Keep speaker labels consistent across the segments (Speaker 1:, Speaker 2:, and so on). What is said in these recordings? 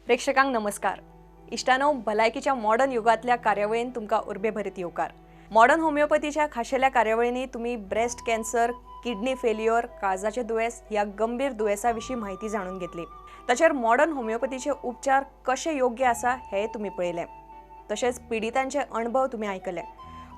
Speaker 1: प्रेक्षकांक नमस्कार. इष्टानो भलायकीच्या मॉडर्न युगातल्या कार्यावळीन तुमका उर्बेभरीत येवकार. मॉडर्न होमिओपॅथीच्या खाशेल्या कार्यावळींनी तुम्ही ब्रेस्ट कॅन्सर, किडनी फेल्युअर, काळजाचे दुयेस या गंभीर दुयेसाविषयी माहिती जाणून घेतली. तसेच मॉडर्न होमिओपॅथीचे उपचार कसे योग्य आसा हे तुम्ही पळयले. तसेच पीडितांचे अनुभव तुम्ही ऐकले.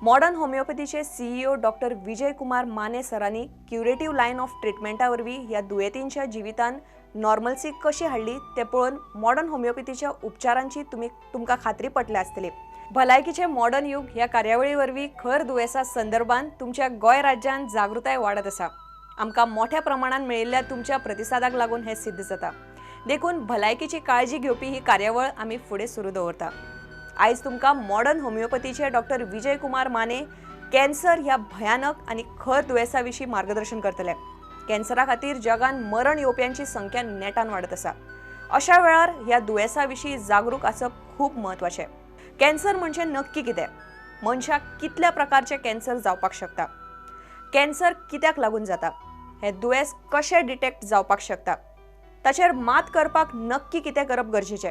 Speaker 1: Modern होमिओपॅथीचे CEO doctor Vijay Kumar Mane सरांनी क्युरेटिव्ह लाईन ऑफ ट्रीटमेंटावरवी या दुयेतींच्या जिवितान नॉर्मल्सी कशी हाडली ते पळोवन मॉडर्न होमिओपॅथीच्या उपचारांची तुमका खात्री पटली आसतली. भलायकीचे मॉडर्न युग ह्या कार्यावळीवरवी खर दुयेसा संदर्भात तुमच्या गोय राज्यात जागृताय वाढत आसा. आमकां मोठ्या प्रमाणात मेळिल्ल्या तुमच्या प्रतिसादाक लागून हे सिद्ध जाता. देखून भलायकीची काळजी घेवपी ही कार्यावळ आमी फुडें सुरू दवरता. आयज तुमकां modern होमिओपॅथीचे doctor Vijay Kumar Mane cancer ह्या भयानक आणि खर दुयेसाविषयी मार्गदर्शन करतले. कॅन्सरा खातीर जगान मरण येवप्यांची संख्या नेटान वाढत आसा. अशा वेळार ह्या दुयेसाविषयी जागरूक आसप खूप महत्वाचे. कॅन्सर म्हणजे नक्की कितें? मनशाक कितल्या प्रकारचे कॅन्सर जावपाक शकता? कॅन्सर कित्याक लागून जाता? हे दुयेस कशे डिटेक्ट जावपाक शकता? ताचेर मात करपाक नक्की कितें करप गरजेचें?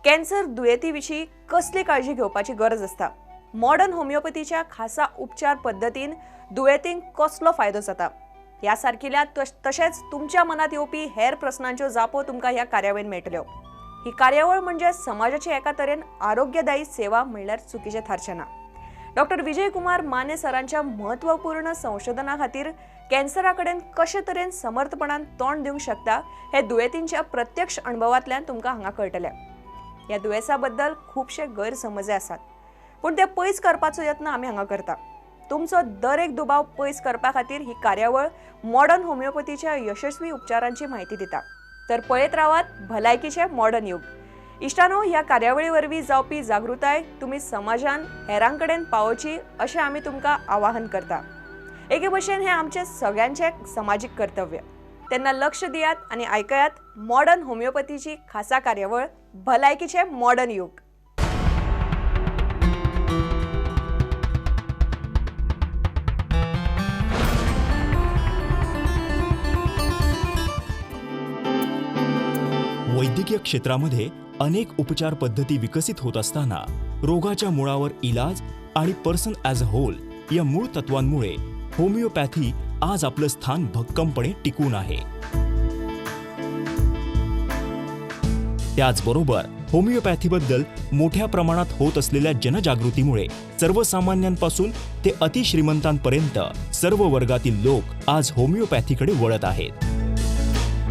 Speaker 1: कॅन्सर दुयेतीविषयी कसली काळजी घेवपाची गरज आसता? मॉडर्न होमिओपॅथीच्या खासा उपचार पद्दतीन दुयेतींक कसलो फायदो जाता? ह्या सारकिल्या तशेंच तुमच्या मनात येवपी हेर प्रश्नांच्यो जापो तुमकां ह्या कार्यावळीन मेळटल्यो. ही कार्यावळ म्हणजे समाजाची एका तरेन आरोग्यदायी सेवा म्हणल्यार चुकीचें थारचें ना. डॉक्टर विजय कुमार माने सरांच्या महत्वपूर्ण संशोधना खातीर कॅन्सरा कडेन कशे तरेन समर्थपणान तोंड दिवंक शकता हे दुयेतींच्या प्रत्यक्ष अनुभवांतल्यान तुमकां हांगा कळटलें. ह्या दुयेसा बद्दल खूपशे गैरसमजे आसात, पूण ते पयस करपाचो यत्न आमी हांगा करता. तुमचो दर एक दुबाव पयस करपा खातीर ही कार्यावळ मॉडर्न होमिओपॅथीच्या यशस्वी उपचारांची माहिती दिता. तर पळयत रावात भलायकीचे मॉडर्न युग. इष्टानो, ह्या कार्यावळीवरवी जावपी जागृताय तुम्ही समाजान हेरांकडेन पावोवची अशें आमी तुमकां आवाहन करता. एके भशेन हे आमचे सगळ्यांचे सामाजिक कर्तव्य. तेन्ना लक्ष दियात आणि ऐकयात मॉडर्न होमिओपॅथीची खासा कार्यावळ भलायकीचे मॉडर्न युग.
Speaker 2: वैद्यकीय क्षेत्रामध्ये अनेक उपचार पद्धती विकसित होत असताना रोगाच्या मुळावर इलाज आणि पर्सन ॲज अ होल या मूळ तत्वांमुळे होमिओपॅथी आज आपलं स्थान भक्कमपणे टिकून आहे. त्याचबरोबर होमिओपॅथीबद्दल मोठ्या प्रमाणात होत असलेल्या जनजागृतीमुळे सर्वसामान्यांपासून ते अतिश्रीमंतांपर्यंत सर्व वर्गातील लोक आज होमिओपॅथीकडे वळत आहेत.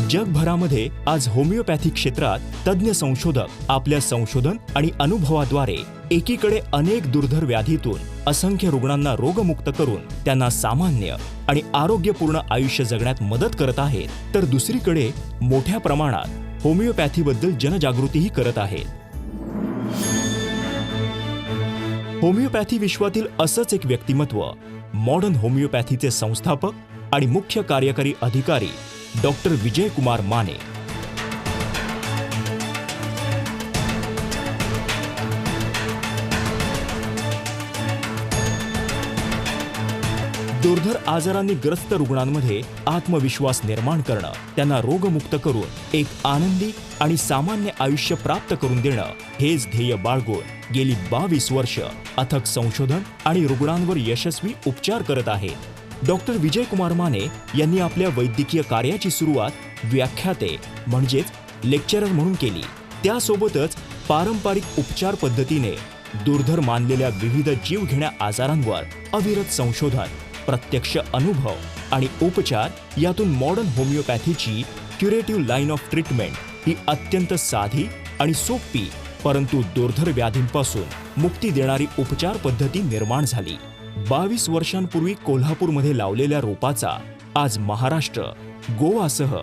Speaker 2: जगभरामध्ये आज होमिओपॅथी क्षेत्रात तज्ज्ञ संशोधक आपल्या संशोधन आणि अनुभवाद्वारे एकीकडे अनेक दुर्धर व्याधीतून असंख्य रुग्णांना रोगमुक्त करून त्यांना सामान्य आणि आरोग्यपूर्ण आयुष्य जगण्यात मदत करत आहेत, तर दुसरीकडे मोठ्या प्रमाणात होमिओपॅथीबद्दल जनजागृतीही करत आहेत. होमिओपॅथी विश्वातील असंच एक व्यक्तिमत्व मॉडर्न होमिओपॅथीचे संस्थापक आणि मुख्य कार्यकारी अधिकारी डॉक्टर विजय कुमार माने. दुर्धर आजारांनी ग्रस्त रुग्णांमध्ये आत्मविश्वास निर्माण करणं, त्यांना रोगमुक्त करून एक आनंदी आणि सामान्य आयुष्य प्राप्त करून देणं हेच ध्येय बाळगून गेली 22 वर्ष अथक संशोधन आणि रुग्णांवर यशस्वी उपचार करत आहेत. डॉक्टर विजय कुमार माने यांनी आपल्या वैद्यकीय कार्याची सुरुवात व्याख्याते म्हणजेच लेक्चरर म्हणून केली. त्यासोबतच पारंपरिक उपचार पद्धतीने दुर्धर मानलेल्या विविध जीवघेण्या आजारांवर अविरत संशोधन, प्रत्यक्ष अनुभव आणि उपचार यातून मॉडर्न होमिओपॅथीची क्युरेटिव्ह लाईन ऑफ ट्रीटमेंट ही अत्यंत साधी आणि सोपी परंतु दुर्धर व्याधींपासून मुक्ती देणारी उपचार पद्धती निर्माण झाली. 22 वर्षांपूर्वी कोल्हापूरमध्ये लावलेल्या रोपाचा आज महाराष्ट्र, गोवासह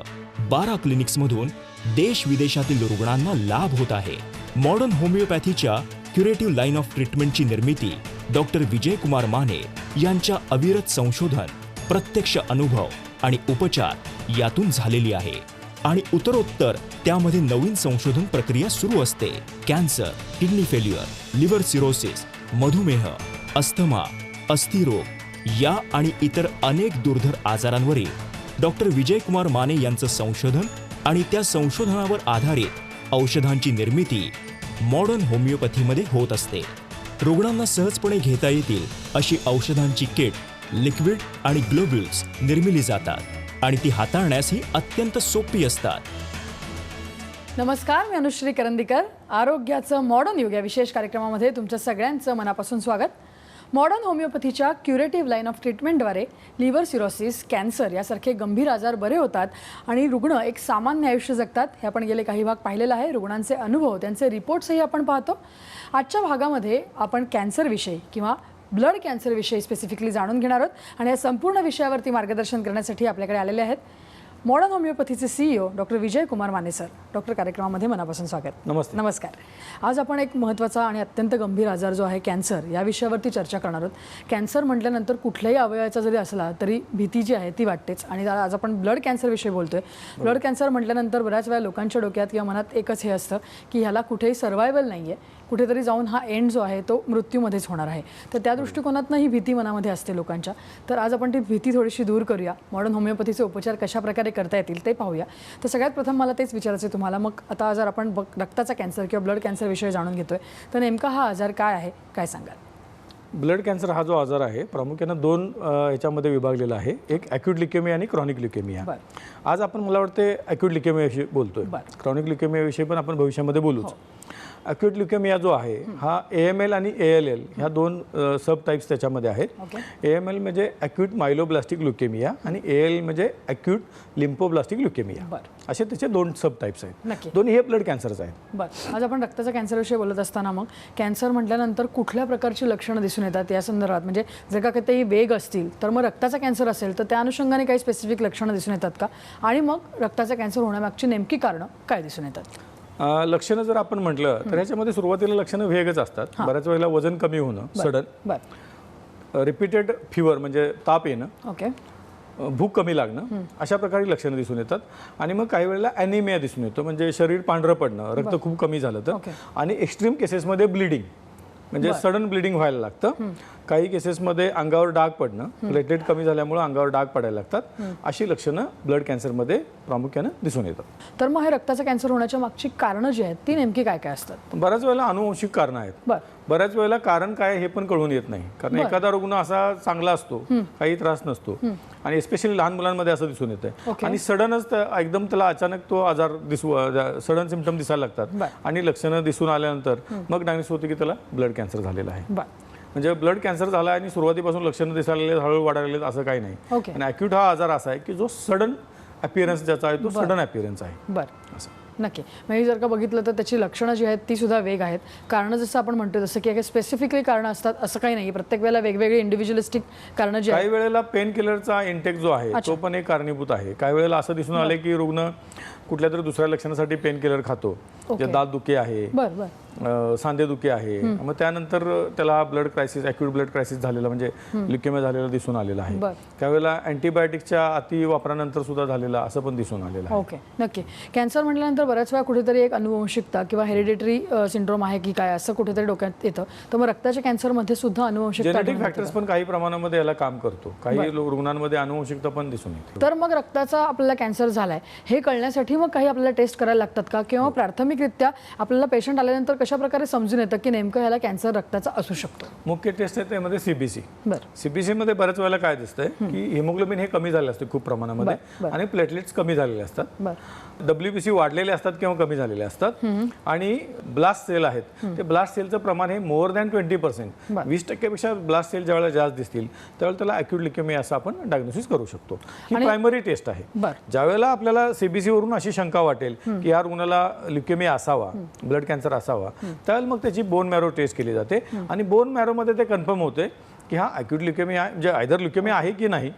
Speaker 2: 12 क्लिनिक्समधून देश विदेशातील रुग्णांना लाभ होत आहे. मॉडर्न होमिओपॅथीच्या क्युरेटिव्ह लाईन ऑफ ट्रीटमेंटची निर्मिती डॉक्टर विजय कुमार माने यांच्या अविरत संशोधन, प्रत्यक्ष अनुभव आणि उपचार यातून झालेली आहे आणि उत्तरोत्तर त्यामध्ये नवीन संशोधन प्रक्रिया सुरू असते. Cancer, kidney failure, liver cirrhosis, मधुमेह, अस्थमा, अस्थिरोग या आणि इतर अनेक दुर्धर आजारांवरील डॉक्टर विजय कुमार माने यांचं संशोधन आणि त्या संशोधनावर आधारित औषधांची निर्मिती मॉडर्न होमिओपॅथीमध्ये होत असते. रुग्णांना सहजपणे घेता येतील अशी औषधांची किट, लिक्विड आणि ग्लोब्युल्स निर्मिली जातात आणि ती हाताळण्यासही अत्यंत सोपी असतात.
Speaker 3: नमस्कार, मी अनुश्री करंदीकर. आरोग्याचं मॉडर्न युग या विशेष कार्यक्रमामध्ये तुमच्या सगळ्यांचं मनापासून स्वागत. मॉडर्न होमिओपॅथीच्या क्युरेटिव्ह लाईन ऑफ ट्रीटमेंटद्वारे लिव्हर सिरोसिस, कॅन्सर यासारखे गंभीर आजार बरे होतात आणि रुग्ण एक सामान्य आयुष्य जगतात. हे आपण गेले काही भाग पाहिलेला आहे. रुग्णांचे अनुभव, त्यांचे रिपोर्ट्सही आपण पाहतो. आजच्या भागामध्ये आपण कॅन्सरविषयी किंवा ब्लड कॅन्सरविषयी स्पेसिफिकली जाणून घेणार आहोत आणि या संपूर्ण विषयावरती मार्गदर्शन करण्यासाठी आपल्याकडे आलेले आहेत मॉडर्न होमिओपॅथीचे CEO doctor Vijay Kumar Mane sir. Doctor, कार्यक्रमामध्ये मनापासून स्वागत.
Speaker 4: नमस्ते.
Speaker 3: नमस्कार. आज आपण एक महत्त्वाचा आणि अत्यंत गंभीर आजार जो आहे कॅन्सर, या विषयावरती चर्चा करणार आहोत. कॅन्सर म्हटल्यानंतर कुठल्याही अवयवाचा जरी असला तरी भीती जी आहे ती वाटतेच. आणि आज आपण ब्लड कॅन्सरविषयी बोलतोय. ब्लड कॅन्सर म्हटल्यानंतर बऱ्याच वेळा लोकांच्या डोक्यात किंवा मनात एकच हे असतं की ह्याला कुठेही सर्वायवल नाही आहे, कुठेतरी जाऊन हा एंड जो आहे तो मृत्यूमध्येच होणार आहे. तर त्या दृष्टिकोनातनं ही भीती मनामध्ये असते लोकांच्या. तर आज आपण ती भीती थोडीशी दूर करूया. मॉडर्न होमिओपॅथीचे उपचार कशा प्रकारे करता येतील ते पाहूया. तर सगळ्यात प्रथम मला तेच विचारायचं तुम्हाला, मग आता जर आपण रक्ताचा कॅन्सर किंवा ब्लड कॅन्सर विषयी जाणून घेतोय तर नेमका हा आजार काय आहे, काय सांगाल?
Speaker 4: ब्लड कॅन्सर हा जो आजार आहे प्रामुख्यानं दोन ह्याच्यामध्ये विभागलेला आहे. एक ॲक्यूट लिकेमिया आणि क्रॉनिक लिकेमिया. आज आपण मला वाटते ॲक्यूट लिकेमियाविषयी बोलतोय. क्रॉनिक लिकेमियाविषयी पण आपण भविष्यामध्ये बोलूच. ॲक्यूट लिकेमिया जो आहे हा AML आणि ALL ह्या दोन सब टाईप्स त्याच्यामध्ये आहेत. AML म्हणजे ॲक्यूट मायलोब्लास्टिक ल्युकेमिया आणि ALL म्हणजे ॲक्यूट लिम्फोब्लास्टिक ल्युकेमिया. असे त्याचे दोन सब टाईप्स आहेत. दोन्ही हे ब्लड कॅन्सरच आहेत.
Speaker 3: बरं, आज आपण रक्ताच्या कॅन्सरविषयी बोलत असताना मग कॅन्सर म्हटल्यानंतर कुठल्या प्रकारची लक्षणं दिसून येतात या संदर्भात, म्हणजे जर का काही वेग असतील तर मग रक्ताचा कॅन्सर असेल तर त्या अनुषंगाने काही स्पेसिफिक लक्षणं दिसून येतात का? आणि मग रक्ताचा कॅन्सर होण्यामागची नेमकी कारणं काय दिसून येतात?
Speaker 4: लक्षणं जर आपण म्हटलं तर ह्याच्यामध्ये सुरुवातीला लक्षणं वेगच असतात. बऱ्याच वेळेला वजन कमी होणं, सडन, रिपीटेड फिवर म्हणजे ताप येणं, भूक कमी लागणं, अशा प्रकारे लक्षणं दिसून येतात. आणि मग काही वेळेला ॲनिमिया दिसून येतो, म्हणजे शरीर पांढरं पडणं, रक्त खूप कमी झालं तर. आणि एक्स्ट्रीम केसेसमध्ये ब्लिडिंग म्हणजे सडन ब्लिडिंग व्हायला लागतं. काही केसेसमध्ये अंगावर डाग पडणं, प्लेटलेट कमी झाल्यामुळे अंगावर डाग पडायला लागतात. अशी लक्षणं ब्लड कॅन्सरमध्ये प्रामुख्यानं दिसून येतात.
Speaker 3: तर मग हे रक्ताचं कॅन्सर होण्याच्या मागची कारणं जी आहेत ती नेमकी काय काय असतात?
Speaker 4: बऱ्याच वेळेला अनुवंशिक कारणं आहेत. बऱ्याच वेळेला कारण काय हे पण कळून येत नाही. कारण एखादा रुग्ण असा चांगला असतो, काही त्रास नसतो आणि एस्पेशली लहान मुलांमध्ये असं दिसून येतं आणि सडनच एकदम त्याला अचानक तो आजार सडन सिम्पटम दिसायला लागतात आणि लक्षणं दिसून आल्यानंतर मग डायग्नोस होते की त्याला ब्लड कॅन्सर झालेला आहे. म्हणजे ब्लड कॅन्सर झाला आणि सुरुवातीपासून लक्षणं दिसायला हळूहळू वाढायला लागले असं काही नाही. आणि ॲक्यूट हा आजार असा आहे की जो सडन अपिअरन्स ज्याचा आहे तो सडन अपिअरन्स आहे.
Speaker 3: बरं, असं नक्की. म्हणजे जर का बघितलं तर त्याची लक्षणं जी आहेत ती सुद्धा वेग आहेत. कारणं जसं आपण म्हणतो जसं की स्पेसिफिकली कारणं असतात असं काही नाही. प्रत्येक वेळेला वेगवेगळे इंडिव्हिज्युअलिस्टिक कारणं जी आहेत.
Speaker 4: काही वेळेला पेन किलरचा इंटेक जो आहे तो पण एक कारणीभूत आहे. काही वेळेला असं दिसून आले की रुग्ण कुठल्या तरी दुसऱ्या लक्षणासाठी पेन किलर खातो, जे दात दुखी आहे, सांधेदुखी आहे, मग त्यानंतर त्याला blood crisis, acute blood crisis झालेला म्हणजे ल्युकेमिया झालेला दिसून आलेला आहे. त्यावेळेला अँटीबायोटिकच्या अति वापरानंतर सुद्धा झालेला असं पण दिसून आलेलं आहे.
Speaker 3: ओके, नक्की. कॅन्सर म्हटल्यानंतर बऱ्याच वेळा कुठेतरी एक अनुवंशिकता किंवा हेरिडिटरी सिंड्रोम आहे की काय असं कुठेतरी डोक्यात येतं. तर मग रक्ताच्या कॅन्सरमध्ये सुद्धा अनुवंशिकता,
Speaker 4: जेनेटिक फॅक्टर्स पण काही प्रमाणामध्ये याला काम करतो. काही रुग्णांमध्ये अनुवंशिकता पण दिसून येते.
Speaker 3: तर मग रक्ताचा आपल्याला कॅन्सर झालाय हे कळण्यासाठी मग काही आपल्याला टेस्ट करायला लागतात का? किंवा प्राथमिकरित्या आपल्याला पेशंट आल्यानंतर कशा प्रकारे समजून येतं की नेमकं ह्याला कॅन्सर रक्ताचा असू शकतो?
Speaker 4: मुख्य टेस्ट आहे त्यामध्ये CBC. CBC मध्ये बऱ्याच वेळेला काय दिसतंय की हिमोग्लोबिन हे कमी झाले असते खूप प्रमाणामध्ये आणि प्लेटलेट्स कमी झालेले असतात. WBC वाढलेले असतात किंवा कमी झालेले असतात. आणि ब्लास्ट सेल आहेत, ते ब्लास्ट सेलचं प्रमाण हे मोर दॅन 20%, 20% ब्लास्ट सेल ज्यावेळेला जास्त दिसतील त्यावेळेला त्याला ॲक्यूट लिकेमिया असं आपण डायग्नोसिस करू शकतो. ही प्रायमरी टेस्ट आहे. ज्यावेळेला आपल्याला CBC वरून अशी शंका वाटेल की या रुग्णाला ल्युकेमिया असावा, ब्लड कॅन्सर असावा, त्यावेळेला मग त्याची बोन मॅरो टेस्ट केली जाते आणि बोन मॅरोमध्ये ते कन्फर्म होते की हा ॲक्यूट ल्युकेमिया म्हणजे आयदर ल्युकेमिया आहे की नाही,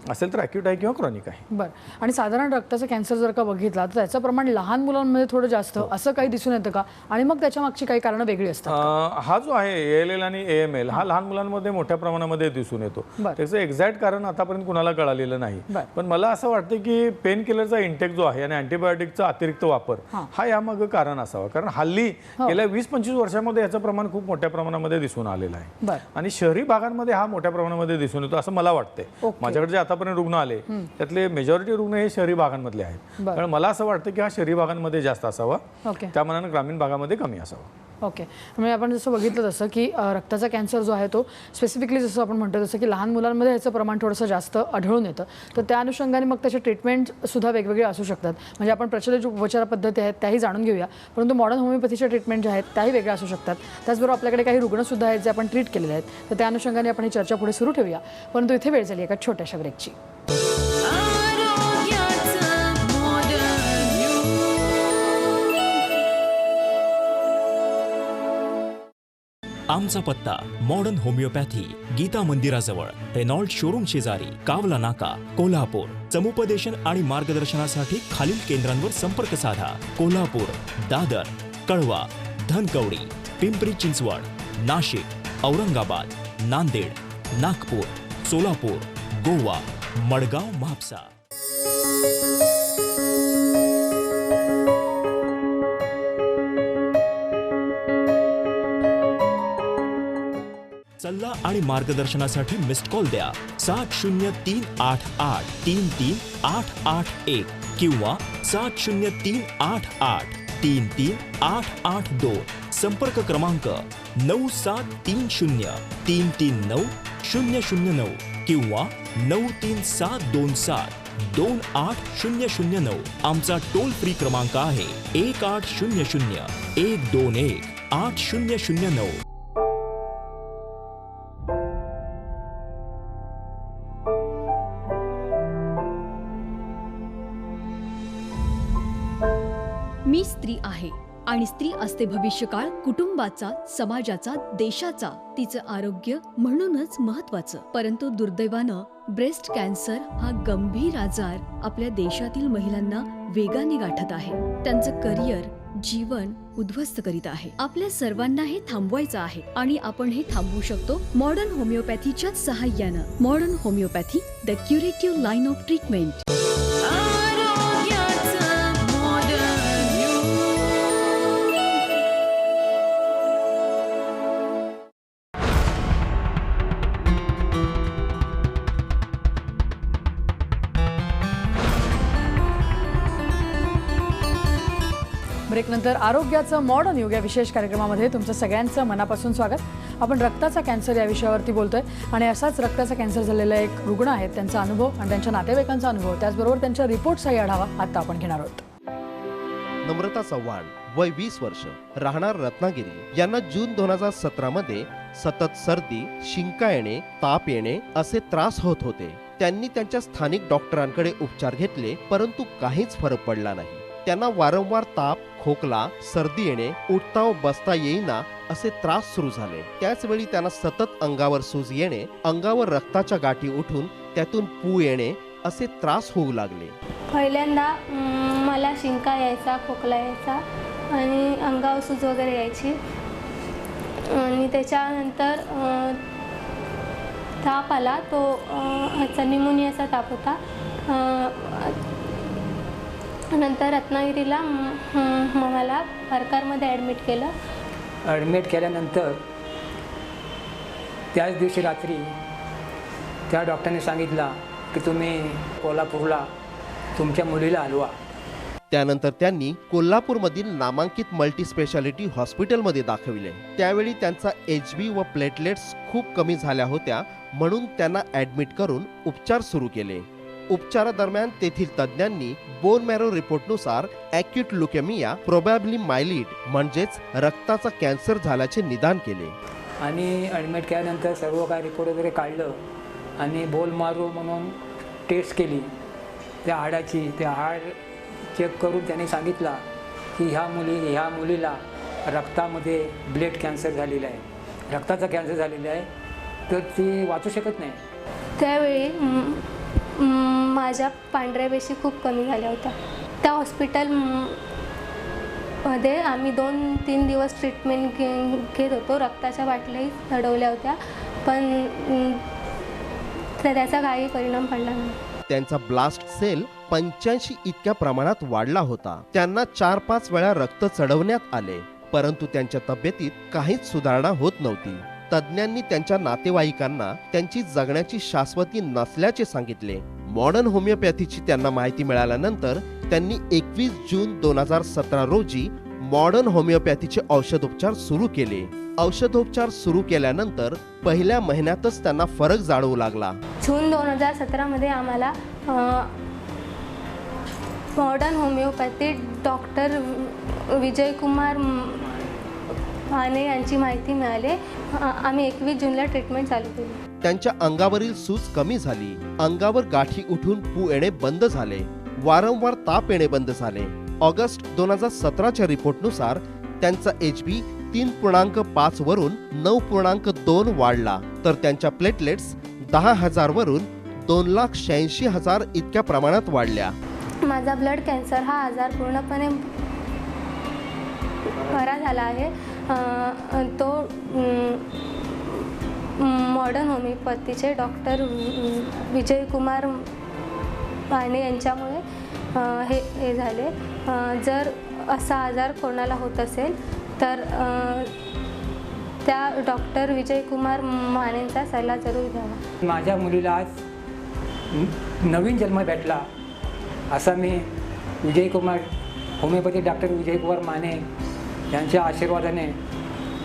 Speaker 4: असेल तर ॲक्यूट आहे किंवा क्रॉनिक आहे.
Speaker 3: बरं. आणि साधारण रक्ताचा कॅन्सर जर का बघितला तर त्याचं प्रमाण लहान मुलांमध्ये थोडं जास्त असं काही दिसून येतं का? आणि मग त्याच्या मागची काही कारणं वेगळी असतात?
Speaker 4: हा जो आहे ALL आणि AML हा लहान मुलांमध्ये मोठ्या प्रमाणामध्ये दिसून येतो. त्याचं एक्झॅक्ट कारण आतापर्यंत कुणाला कळालेलं नाही. पण मला असं वाटतं की पेन किलरचा इंटेक जो आहे आणि अँटीबायोटिकचा अतिरिक्त वापर हा यामागं कारण असावा. कारण हल्ली गेल्या 20-25 वर्षामध्ये याचं प्रमाण खूप मोठ्या प्रमाणामध्ये दिसून आलेलं आहे. आणि शहरी भागांमध्ये रुग्णांमध्ये हा मोठ्या प्रमाणामध्ये दिसून येतो असं मला वाटतंय. माझ्याकडे जे आतापर्यंत रुग्ण आले त्यातले मेजॉरिटी रुग्ण हे शहरी भागांमधले आहेत. कारण मला असं वाटतं की हा शहरी भागांमध्ये जास्त असावा, त्या मानाने ग्रामीण भागामध्ये कमी असावा.
Speaker 3: ओके, म्हणजे आपण जसं बघितलं तसं की रक्ताचा कॅन्सर जो आहे तो स्पेसिफिकली जसं आपण म्हणतो तसं की लहान मुलांमध्ये ह्याचं प्रमाण थोडंसं जास्त आढळून येतं. तर त्या अनुषंगाने मग त्याचे ट्रीटमेंटसुद्धा वेगवेगळे असू शकतात. म्हणजे आपण प्रचलित उपचार पद्धती आहेत त्याही जाणून घेऊया, परंतु मॉडर्न होमिओपॅथीच्या ट्रीटमेंट ज्या आहेत त्याही वेगळ्या असू शकतात. त्याचबरोबर आपल्याकडे काही रुग्णसुद्धा आहेत जे आपण ट्रीट केलेले आहेत. तर त्या अनुषंगाने आपण ही चर्चा पुढे सुरू ठेवूया, परंतु इथे वेळ झाली एका छोट्याशा ब्रेकची.
Speaker 2: आमचा पत्ता मॉडर्न होमिओपॅथी, गीता मंदिराजवळ, रेनॉल्ड शोरूम शेजारी, कावला नाका, कोल्हापूर. समुपदेशन आणि मार्गदर्शनासाठी खालील केंद्रांवर संपर्क साधा. कोल्हापूर, दादर, कळवा, धनकवडी, पिंपरी चिंचवड, नाशिक, औरंगाबाद, नांदेड, नागपूर, सोलापूर, गोवा, मडगाव, म्हापसा. सल्ला आणि मार्गदर्शनासाठी मिस्ड कॉल द्या 7038833881 किंवा 7038833882. संपर्क क्रमांक 9730339009 किंवा 9372728009. आमचा टोल फ्री क्रमांक आहे 1800-121-8009.
Speaker 5: मी स्त्री आहे आणि स्त्री असते भविष्यकाळ कुटुंबाचा, समाजाचा, देशाचा. तिचं आरोग्य म्हणूनच महत्वाचं. परंतु दुर्दैवानं ब्रेस्ट कॅन्सर हा गंभीर आजार आपल्या देशातील महिलांना वेगाने गाठत आहे. त्यांचं करिअर, जीवन उद्ध्वस्त करीत आहे. आपल्या सर्वांना हे थांबवायचं आहे आणि आपण हे थांबवू शकतो मॉडर्न होमिओपॅथीच्या सहाय्यानं. Modern homeopathy, the curative line of treatment.
Speaker 3: ब्रेकनंतर आरोग्याचं मॉडर्न युग या विशेष कार्यक्रमामध्ये तुमचं सगळ्यांचं मनापासून स्वागत. आपण रक्ताचा कॅन्सर या विषयावरती बोलतोय आणि असाच रक्ताचा कॅन्सर झालेला एक रुग्ण आहेत, त्यांचा अनुभव आणि त्यांच्या नातेवाईकांचा अनुभव, त्याचबरोबर त्यांच्या रिपोर्टचाही आढावा आता आपण घेणार आहोत.
Speaker 6: नम्रता चव्हाण, वय 20 वर्ष, राहणार रत्नागिरी, यांना जून 2017 मध्ये सतत सर्दी, शिंका येणे, ताप येणे असे त्रास होत होते. त्यांनी त्यांच्या स्थानिक डॉक्टरांकडे उपचार घेतले, परंतु काहीच फरक पडला नाही. त्यांना वारंवार ताप, खोकला, सर्दी येणे, उठता व बसता येईना असे त्रास सुरू झाले. त्याचवेळी त्यांना सतत अंगावर सूज येणे, अंगावर रक्ताच्या गाठी उठून त्यातून पू येणे असे त्रास होऊ लागले.
Speaker 7: पहिल्यांदा मला शिंका यायचा, खोकला यायचा आणि अंगावर सूज वगैरे यायची आणि त्याच्यानंतर ताप आला. तो ह्याचा निमोनियाचा ताप होता. नंतर रत्नागिरीला मला सरकारमध्ये ॲडमिट केलं.
Speaker 8: ॲडमिट केल्यानंतर त्याच दिवशी रात्री त्या डॉक्टरने सांगितलं की तुम्ही कोल्हापूरला तुमच्या मुलीला हलवा.
Speaker 6: त्यानंतर त्यांनी कोल्हापूरमधील नामांकित मल्टीस्पेशालिटी हॉस्पिटलमध्ये दाखविले. त्यावेळी त्यांचा HB व प्लेटलेट्स खूप कमी झाल्या होत्या, म्हणून त्यांना ॲडमिट करून उपचार सुरू केले. उपचारादरम्यान तेथील तज्ज्ञांनी बोन मॅरो रिपोर्टनुसार ॲक्यूट ल्युकेमिया, प्रोबॅबली मायलीड म्हणजेच रक्ताचा कॅन्सर झाल्याचे निदान केले.
Speaker 8: आणि ॲडमिट केल्यानंतर सर्व काय रिपोर्ट वगैरे काढलं आणि बोन मॅरो म्हणून टेस्ट केली त्या हाडाची. त्या हाड चेक करून त्याने सांगितला की ह्या मुलीला रक्तामध्ये ब्लड कॅन्सर झालेला आहे, रक्ताचा कॅन्सर झालेला आहे, तर ती वाचू शकत नाही.
Speaker 7: त्यावेळी माझ्या पांढऱ्या पेशी खूप कमी झाल्या होत्या. त्या हॉस्पिटलमध्ये आम्ही 2-3 दिवस ट्रीटमेंट घेत होतो. रक्ताच्या बाटल्याही चढवल्या होत्या, पण त्याचा काही परिणाम पडला नाही.
Speaker 6: त्यांचा ब्लास्ट सेल 85 इतक्या प्रमाणात वाढला होता. त्यांना 4-5 वेळा रक्त चढवण्यात आले, परंतु त्यांच्या तब्येतीत काहीच सुधारणा होत नव्हती. तज्ज्ञांनी त्यांच्या नातेवाईकांना त्यांची जगण्याची शाश्वती नसल्याचे सांगितले. मॉडर्न होमिओपॅथीची त्यांना माहिती मिळाल्यानंतर त्यांनी 21 जून 2017 रोजी मॉडर्न होमिओपॅथीचे औषधोपचार सुरू केले. औषधोपचार सुरू केल्यानंतर पहिल्या महिन्यातच त्यांना फरक जाणवू लागला.
Speaker 7: जून 2017मध्ये आम्हाला modern homeopathy doctor Vijaykumar Mane यांची माहिती मिळाली. आम्ही 21 जूनला ट्रीटमेंट चालू केली.
Speaker 6: त्यांच्या अंगावरील सूज कमी झाली, अंगावर गाठी उठून पू येणे बंद झाले, वारंवार ताप येणे बंद झाले. ऑगस्ट 2017च्या रिपोर्टनुसार त्यांचा HB 3.5 वरून 9.2 वाढला, तर त्यांच्या प्लेटलेट्स 10,000 वरून 2,86,000 इतक्या प्रमाणात वाढल्या.
Speaker 7: माझा ब्लड कॅन्सर हा आजार पूर्णपणे बरा झाला आहे. तो मॉडर्न होमिओपॅथीचे डॉक्टर विजयकुमार माने यांच्यामुळे हे झाले. जर असा आजार कोणाला होत असेल तर त्या डॉक्टर विजयकुमार मानेंचा सल्ला जरूर घ्यावा.
Speaker 8: माझ्या मुलीला आज नवीन जन्म भेटला असा मी विजयकुमार होमिओपॅथी डॉक्टर विजयकुमार माने यांच्या आशीर्वादाने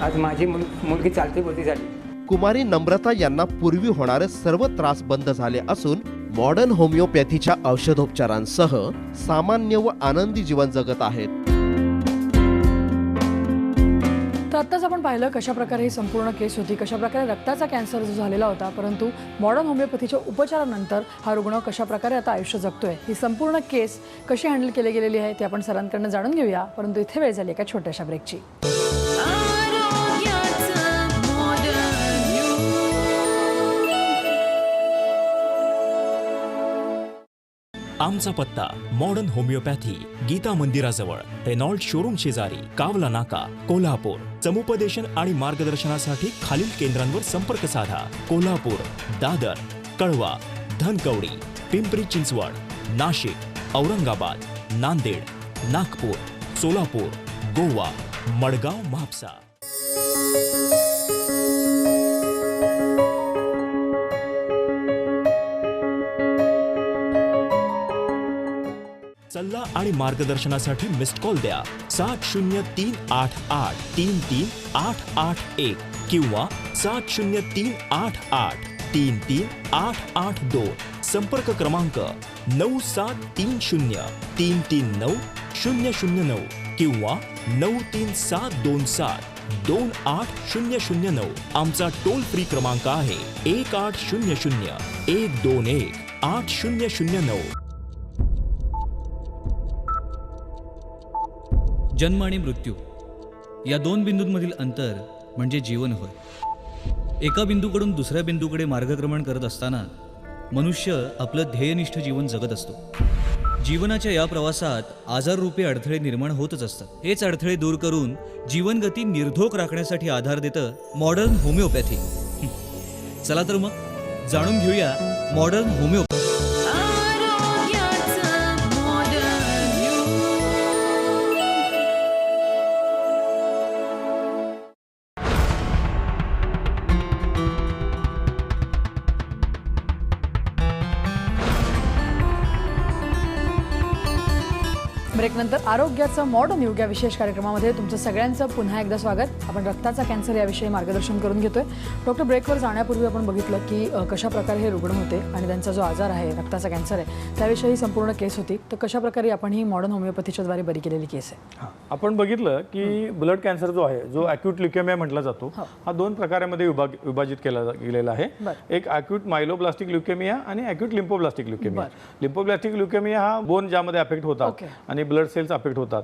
Speaker 8: आज माझी मुलगी चालती बोलती झाली.
Speaker 6: कुमारी नम्रता यांना पूर्वी होणारे सर्व त्रास बंद झाले असून मॉडर्न होमिओपॅथीच्या औषधोपचारांसह सामान्य व आनंदी जीवन जगत आहेत.
Speaker 3: तर आत्ताच आपण पाहिलं कशा प्रकारे ही संपूर्ण केस होती, कशा प्रकारे रक्ताचा कॅन्सर जो झालेला होता, परंतु मॉडर्न होमिओपॅथीच्या उपचारानंतर हा रुग्ण कशा प्रकारे आता आयुष्य जगतोय, ही संपूर्ण केस कशी हँडल केली गेलेली आहे ते आपण सरांकडून जाणून घेऊया. परंतु इथे वेळ झाली एका छोट्याशा ब्रेकची.
Speaker 2: आमचा पत्ता मॉडर्न होमिओपॅथी, गीता मंदिराजवळ, रेनॉल्ड शोरूम शेजारी, कावला नाका, कोल्हापूर. समुपदेशन आणि मार्गदर्शनासाठी खालील केंद्रांवर संपर्क साधा. कोल्हापूर, दादर, कळवा, धनकवडी, पिंपरी चिंचवड, नाशिक, औरंगाबाद, नांदेड, नागपूर, सोलापूर, गोवा, मडगाव, म्हापसा. सल्ला आणि मार्गदर्शनासाठी मिस्ड कॉल द्या 7038833881 किंवा 7038833882. संपर्क क्रमांक 9730339009 किंवा 9372728009. आमचा टोल फ्री क्रमांक आहे 1800-121-8009.
Speaker 9: जन्म आणि मृत्यू या दोन बिंदूंमधील अंतर म्हणजे जीवन होय. एका बिंदूकडून दुसऱ्या बिंदूकडे मार्गक्रमण करत असताना मनुष्य आपलं ध्येयनिष्ठ जीवन जगत असतो. जीवनाच्या या प्रवासात आजाररूपी अडथळे निर्माण होतच असतात. हेच अडथळे दूर करून जीवनगती निर्धोक राखण्यासाठी आधार देतं मॉडर्न होमिओपॅथी. चला तर मग जाणून घेऊया मॉडर्न होमिओपॅथी.
Speaker 3: ब्रेकनंतर आरोग्याचं मॉडर्न युग या विशेष कार्यक्रमामध्ये तुमचं सगळ्यांचं पुन्हा एकदा स्वागत. आपण रक्ताचा कॅन्सर याविषयी मार्गदर्शन करून घेतोय. डॉक्टर, ब्रेकवर जाण्यापूर्वी आपण बघितलं की कशा प्रकारे हे रुग्ण होते आणि त्यांचा जो आजार आहे रक्ताचा कॅन्सर आहे त्याविषयी संपूर्ण केस होती. तर कशा प्रकारे आपण ही मॉडर्न होमिओपॅथीच्या द्वारे बरी केलेली केस आहे.
Speaker 4: आपण बघितलं की ब्लड कॅन्सर जो आहे, जो अॅक्यूट ल्युकेमिया म्हटला जातो, हा दोन प्रकारामध्ये विभाजित केला गेलेला आहे. एक अॅक्यूट मायलोब्लास्टिक ल्युकेमिया आणि acute lymphoblastic leukaemia. Lymphoblastic leukaemia हा बोन ज्यामध्ये अफेक्ट होतात आणि ब्लड सेल्स अफेक्ट होतात,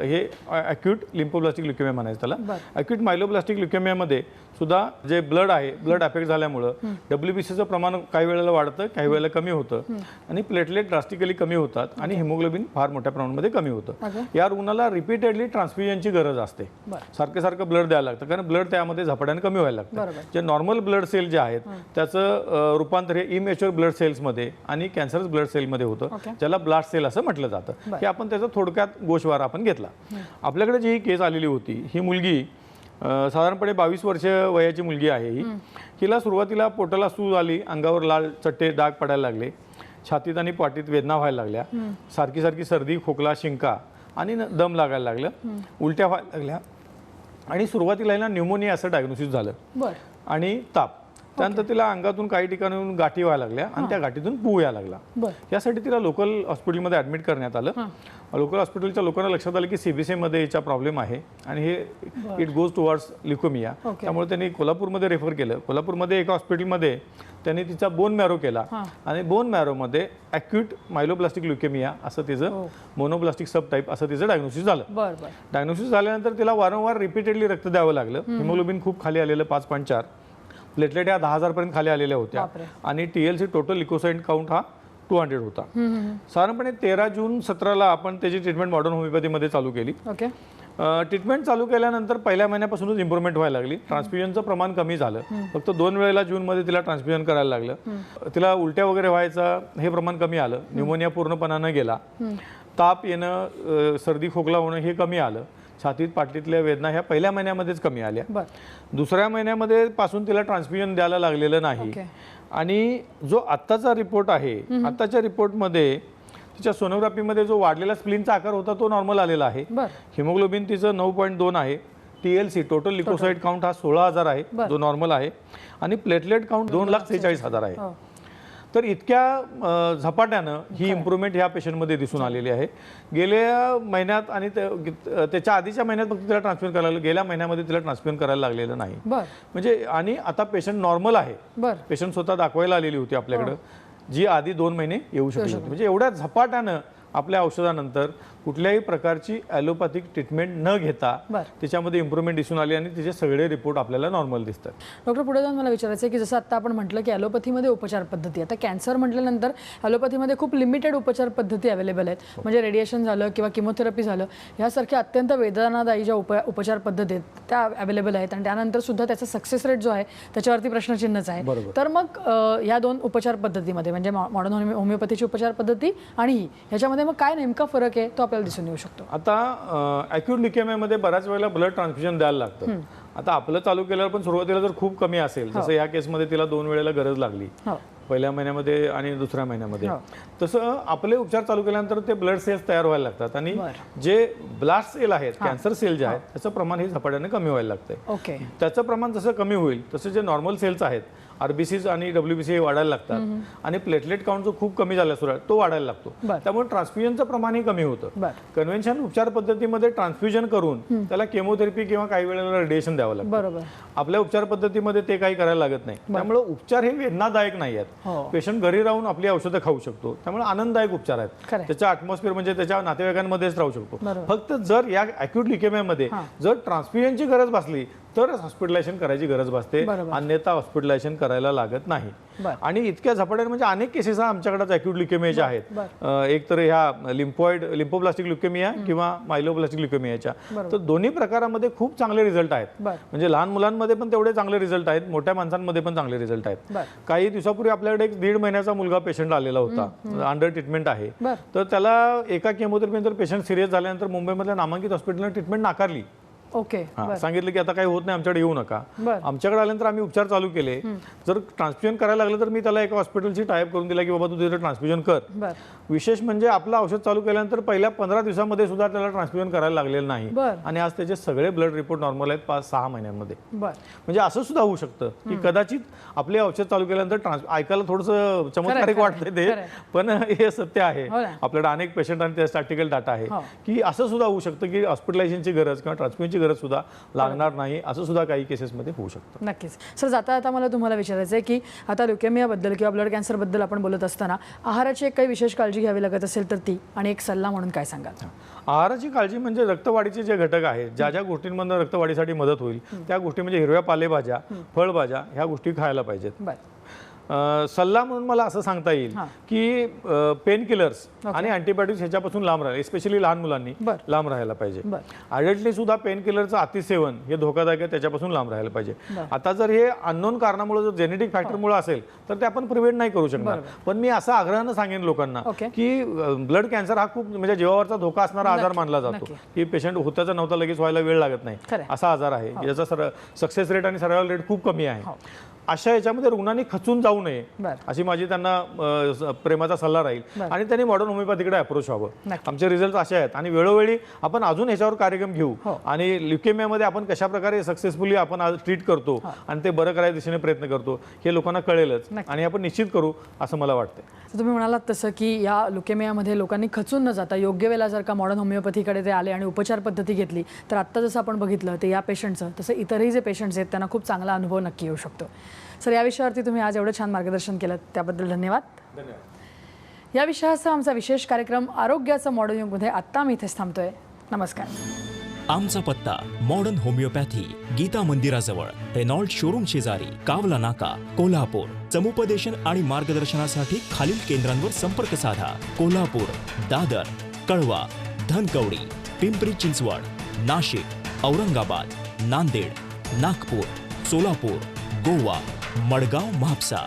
Speaker 4: हे अॅक्यूट लिम्फोब्लास्टिक ल्युकेमिया म्हणायचं त्याला. अॅक्यूट मायलोब्लास्टिक ल्युकेमियामध्ये सुद्धा जे ब्लड आहे, ब्लड अफेक्ट झाल्यामुळं WBCचं प्रमाण काही वेळेला वाढतं, काही वेळेला कमी होतं आणि प्लेटलेट ड्रास्टिकली कमी होतात आणि हिमोग्लोबिन फार मोठ्या प्रमाणामध्ये कमी होतं. या रुग्णाला रिपीटेडली ट्रान्सफ्युजनची गरज असते. सारखं ब्लड द्यायला लागतं कारण ब्लड त्यामध्ये झपाट्याने कमी व्हायला लागतं. जे नॉर्मल ब्लड सेल जे आहेत त्याचं रूपांतर हे इमॅच्युअर ब्लड सेल्समध्ये आणि कॅन्सरस ब्लड सेलमध्ये होतं, ज्याला ब्लास्ट सेल असं म्हटलं जातं. हे आपण त्याचा थोडक्यात गोषवार आपण घेतला. आपल्याकडे जी ही केस आलेली होती, ही मुलगी साधारणपणे 22 वर्ष वयाची मुलगी आहे ही. हिला सुरुवातीला पोटाला सूज आली, अंगावर लाल चट्टे डाग पडायला लागले, छातीत आणि पाठीत वेदना व्हायला लागल्या, सारखी सारखी सर्दी, खोकला, शिंका आणि दम लागायला लागलं, उलट्या व्हायला लागल्या आणि सुरुवातीला हिला न्यूमोनिया असं डायग्नोसिस झालं आणि ताप. त्यानंतर तिला अंगातून काही ठिकाणून गाठी व्हायला लागल्या आणि त्या गाठीतून पू यायला लागला. यासाठी तिला लोकल हॉस्पिटलमध्ये ॲडमिट करण्यात आलं. लोकल हॉस्पिटलच्या लोकांना लक्षात आलं की CBC-मध्ये याचा प्रॉब्लेम आहे आणि हे इट गोज टुवर्ड्स ल्युकोमिया. त्यामुळे त्यांनी कोल्हापूरमध्ये रेफर केलं. कोल्हापूरमध्ये एका हॉस्पिटलमध्ये त्यांनी तिचा बोन मॅरो केला आणि बोन मॅरोमध्ये ॲक्यूट मायलोप्लास्टिक ल्युकेमिया असं तिचं मोनोप्लास्टिक सब टाईप असं तिचं डायग्नोसिस झालं. डायग्नोसिस झाल्यानंतर तिला वारंवार रिपीटेडली रक्त द्यावं लागलं. हिमोग्लोबिन खूप खाली आलेलं 5.4, प्लेटलेट या 10,000 पर्यंत खाली आलेल्या होत्या आणि TLC टोटल लिकोसाइट काउंट हा 200 होता. साधारणपणे 13 जून 17ला आपण त्याची ट्रीटमेंट मॉडर्न होमिओपॅथीमध्ये चालू केली. ट्रीटमेंट चालू केल्यानंतर पहिल्या महिन्यापासूनच इम्प्रूव्हमेंट व्हायला लागली. ट्रान्सफ्युजनचं प्रमाण कमी झालं. फक्त 2 वेळेला जूनमध्ये तिला ट्रान्सफ्युजन करायला लागलं. तिला उलट्या वगैरे व्हायचं हे प्रमाण कमी आलं. न्यूमोनिया पूर्णपणानं गेला. ताप येणं, सर्दी खोकला होणं हे कमी आलं. छातीत पाठीतल्या वेदना ह्या पहिल्या महिन्यामध्येच कमी आल्या. दुसऱ्या महिन्यामध्ये पासून तिला ट्रान्सफ्युजन द्यायला लागलेलं नाही. आणि जो आत्ताचा रिपोर्ट आहे, आत्ताच्या रिपोर्टमध्ये तिच्या सोनोग्राफीमध्ये जो वाढलेला स्प्लीनचा आकार होता तो नॉर्मल आलेला आहे. हिमोग्लोबिन तिचं 9.2 आहे. TLC टोटल लिकोसाइट काउंट हा 16,000 आहे जो नॉर्मल आहे आणि प्लेटलेट काउंट 2,46,000 आहे. तर इतक्या झपाट्यानं ही इम्प्रूव्हमेंट ह्या पेशंटमध्ये दिसून आलेली आहे. गेल्या महिन्यात आणि त्याच्या आधीच्या महिन्यात फक्त तिला ट्रान्सफ्युजन करायला लागलं. गेल्या महिन्यामध्ये तिला ट्रान्सफ्युजन करायला लागलेलं नाही. म्हणजे आणि आता पेशंट नॉर्मल आहे. पेशंट स्वतः दाखवायला आलेली होती आपल्याकडं, जी आधी 2 महिने येऊ शकली होती. म्हणजे एवढ्या झपाट्यानं आपल्या औषधानंतर कुठल्याही प्रकारची ॲलोपॅथिक ट्रीटमेंट न घेता त्याच्यामध्ये इम्प्रूव्हमेंट दिसून आली आणि तिचे सगळे रिपोर्ट आपल्याला नॉर्मल दिसतात.
Speaker 3: डॉक्टर, पुढे जाऊन मला विचारायचं आहे की जसं आता आपण म्हटलं की ॲलोपॅथीमध्ये उपचार पद्धती, आता कॅन्सर म्हटल्यानंतर ॲलोपॅथीमध्ये खूप लिमिटेड उपचार पद्धती अवेलेबल आहेत. म्हणजे रेडिएशन झालं किंवा किमोथेरपी झालं, ह्यासारख्या अत्यंत वेदनादायी ज्या उपचार पद्धती आहेत त्या अवेलेबल आहेत आणि त्यानंतर सुद्धा त्याचा सक्सेस रेट जो आहे त्याच्यावरती प्रश्नचिन्हच आहे. तर मग या 2 उपचार पद्धतीमध्ये म्हणजे मॉडर्न होमिओपॅथीची उपचार पद्धती आणि ह्याच्यामध्ये मग काय नेमका फरक आहे तो आपल्याला दिसून येऊ शकतो?
Speaker 4: आता ॲक्यूट ल्युकेमियामध्ये बऱ्याच वेळेला ब्लड ट्रान्सफ्युजन द्यायला लागतं. आता आपलं चालू केल्यावर पण सुरुवातीला जर खूप कमी असेल, जसं या केसमध्ये तिला 2 वेळेला गरज लागली, पहिल्या महिन्यामध्ये आणि दुसऱ्या महिन्यामध्ये, तसं आपले उपचार चालू केल्यानंतर ते ब्लड सेल्स तयार व्हायला लागतात आणि जे ब्लास्ट सेल आहेत, कॅन्सर सेल जे आहेत त्याचं प्रमाण हे झपाट्याने कमी व्हायला लागतंय. त्याचं प्रमाण जसं कमी होईल तसं जे नॉर्मल सेल्स आहेत, RBCs आणि WBC हे वाढायला लागतात आणि प्लेटलेट काउंट जो खूप कमी झाला सुरू तो वाढायला लागतो. त्यामुळे ट्रान्सफ्युजनचं प्रमाणही कमी होतं. कन्व्हेन्शन उपचार पद्धतीमध्ये ट्रान्सफ्युजन करून त्याला केमोथेरपी किंवा काही वेळेला रेडिएशन द्यावं लागतं. आपल्या उपचार पद्धतीमध्ये ते काही करायला लागत नाही. त्यामुळे उपचार हे वेदनादायक नाही आहेत. पेशंट घरी राहून आपली औषधं खाऊ शकतो. त्यामुळे आनंददायक उपचार आहेत. त्याच्या अॅटमॉस्फिअर म्हणजे त्याच्या नातेवाईकांमध्येच राहू शकतो. फक्त जर या ॲक्यूट ल्युकेमियामध्ये जर ट्रान्सफ्युजनची गरज भासली तरच हॉस्पिटलायझेशन करायची गरज भासते, अन्यथा हॉस्पिटलायझेशन करायला लागत नाही. आणि इतक्या झपाट्याने म्हणजे अनेक केसेस आपल्याकडे ॲक्यूट ल्युकेमियाच्या आहेत. एक तर ह्या लिम्फोप्लास्टिक ल्युकेमिया किंवा मायलोप्लास्टिक ल्युकेमियाच्या, तर दोन्ही प्रकारामध्ये खूप चांगले रिझल्ट आहेत. म्हणजे लहान मुलांमध्ये पण तेवढे चांगले रिझल्ट आहेत, मोठ्या माणसांमध्ये पण चांगले रिझल्ट आहेत. काही दिवसापूर्वी आपल्याकडे 1.5 महिन्याचा मुलगा पेशंट आलेला होता, अंडर ट्रीटमेंट आहे. तर त्याला एका केमोथेरपीनंतर पेशंट सिरियस झाल्यानंतर मुंबईमधल्या नामांकित हॉस्पिटलने ट्रीटमेंट नाकारली. सांगितलं की आता काही होत नाही, आमच्याकडे येऊ नका. आमच्याकडे आल्यानंतर आम्ही उपचार चालू केले. जर ट्रान्सफ्युजन करायला लागलं तर मी त्याला एका हॉस्पिटलची टाईप करून दिला की बाबा तू तिथे ट्रान्सफ्युजन कर. विशेष म्हणजे आपलं औषध चालू केल्यानंतर पहिल्या 15 दिवसामध्ये सुद्धा त्याला ट्रान्सफ्युजन करायला लागलेलं नाही आणि आज त्याचे सगळे ब्लड रिपोर्ट नॉर्मल आहेत 5-6 महिन्यांमध्ये. म्हणजे असं सुद्धा होऊ शकतं की कदाचित आपले औषध चालू केल्यानंतर ऐकायला थोडंसं चमत्कारिक वाटतंय ते, पण हे सत्य आहे. आपल्याकडे अनेक पेशंट आणि त्या स्टॅटिकल डाटा आहे की असं सुद्धा होऊ शकतं की हॉस्पिटलायझेशनची गरज किंवा ट्रान्सफ्युजनची गरज सुद्धा लागणार नाही, असं सुद्धा काही केसेसमध्ये होऊ शकतं.
Speaker 3: नक्कीच. सर, जाता आता मला तुम्हाला विचारायचं आहे की आता ल्युकेमियाबद्दल किंवा ब्लड कॅन्सरबद्दल आपण बोलत असताना आहाराची एक काही विशेष काळजी घ्यावी लागत असेल तर ती, आणि एक सल्ला म्हणून काय सांगाल?
Speaker 4: आहाराची काळजी म्हणजे रक्तवाढीचे जे घटक आहेत, ज्या ज्या गोष्टींमधून रक्तवाढीसाठी मदत होईल त्या गोष्टी म्हणजे हिरव्या पालेभाज्या, फळभाज्या ह्या गोष्टी खायला पाहिजेत. सल्ला म्हणून मला असं सांगता येईल की पेन किलर्स आणि अँटीबायोटिक्स ह्याच्यापासून लांब राहायला, स्पेशली लहान मुलांनी लांब राहायला पाहिजे. अडल्टली सुद्धा पेन किलरचं अतिसेवन हे धोकादायक आहे, त्याच्यापासून लांब राहायला पाहिजे. आता जर हे अननोन कारणामुळे जर जेनेटिक फॅक्टरमुळे असेल तर ते आपण प्रिव्हेंट नाही करू शकणार. पण मी असं आग्रहानं सांगेन लोकांना की ब्लड कॅन्सर हा खूप म्हणजे जीवावरचा धोका असणारा आजार मानला जातो, की पेशंट होताचा नव्हता लगेच व्हायला वेळ लागत नाही असा आजार आहे, याचा सक्सेस रेट आणि सर्वायवल रेट खूप कमी आहे. अशा याच्यामध्ये रुग्णांनी खचून जाऊ नये अशी माझी त्यांना प्रेमाचा सल्ला राहील आणि त्यांनी मॉडर्न होमिओपॅथीकडे अप्रोच व्हावं. आमचे रिझल्ट असे आहेत आणि वेळोवेळी आपण अजून ह्याच्यावर कार्यक्रम घेऊ आणि ल्युकेमियामध्ये आपण कशा प्रकारे सक्सेसफुली आपण ट्रीट करतो आणि ते बरं करायच्या दिशेने प्रयत्न करतो हे लोकांना कळेलच आणि आपण निश्चित करू असं मला वाटतं.
Speaker 3: तुम्ही म्हणालात तसं की या लुकेमियामध्ये लोकांनी खचून न जाता योग्य वेळेला जर का मॉडर्न होमिओपॅथीकडे ते आले आणि उपचार पद्धती घेतली तर आत्ता जसं आपण बघितलं ते या पेशंटचं तसं इतरही जे पेशंट्स आहेत त्यांना खूप चांगला अनुभव नक्की येऊ शकतो. सर, या विषयावरती तुम्ही आज एवढं छान मार्गदर्शन केलं त्याबद्दल धन्यवाद. या विषयाचा आमचा विशेष कार्यक्रम आरोग्याचं मॉडर्न युगमध्ये आत्ता आम्ही इथेच थांबतोय. नमस्कार.
Speaker 2: आमचा पत्ता मॉडर्न होमिओपॅथी, गीता मंदिराजवळ, रेनॉल्ड शोरूम शेजारी, कावला नाका, कोल्हापूर. समुपदेशन आणि मार्गदर्शनासाठी खालील केंद्रांवर संपर्क साधा. कोल्हापूर, दादर, कळवा, धनकवडी, पिंपरी चिंचवड, नाशिक, औरंगाबाद, नांदेड, नागपूर, सोलापूर, गोवा, मडगाव, म्हापसा.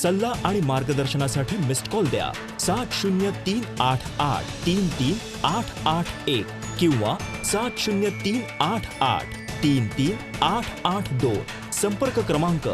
Speaker 2: सल्ला आणि मार्गदर्शनासाठी मिस्ड कॉल द्या 7038833881 किंवा 7038833882. संपर्क क्रमांक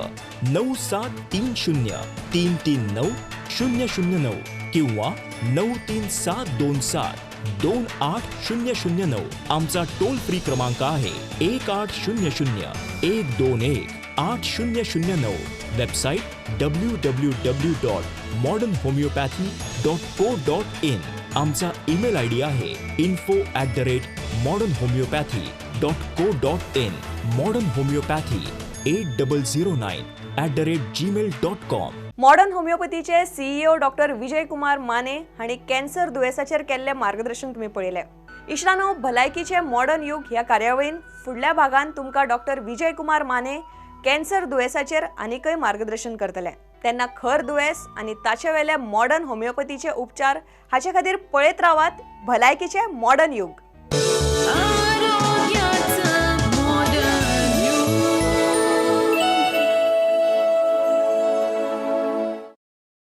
Speaker 2: 9730339009 किंवा 9372728009. आमचा टोल फ्री क्रमांक आहे 1800-121-8009. Website www.modernhomeopathy.co.in. आमचा ईमेल आयडी आहे info@modernhomeopathy.co.in. Modern homeopathy 8009@gmail.com.
Speaker 1: Modern होमिओपॅथीचे CEO डॉक्टर विजय कुमार माने आणि कॅन्सर दुयेसाचेर केल्ले मार्गदर्शन तुम्ही पळयले. इश्टानो, भलायकीचे मॉडर्न युग ह्या कार्यावळीन फुडल्या भागान तुमकां डॉक्टर विजय कुमार माने कॅन्सर दुयेसाचेर आनीकय मार्गदर्शन करतले. तेन्ना खर दुयेस आनी ताचे वेले मॉडर्न होमिओपॅथीचे उपचार हाचे खातीर पळयत रावात भलायकीचे मॉडर्न युग.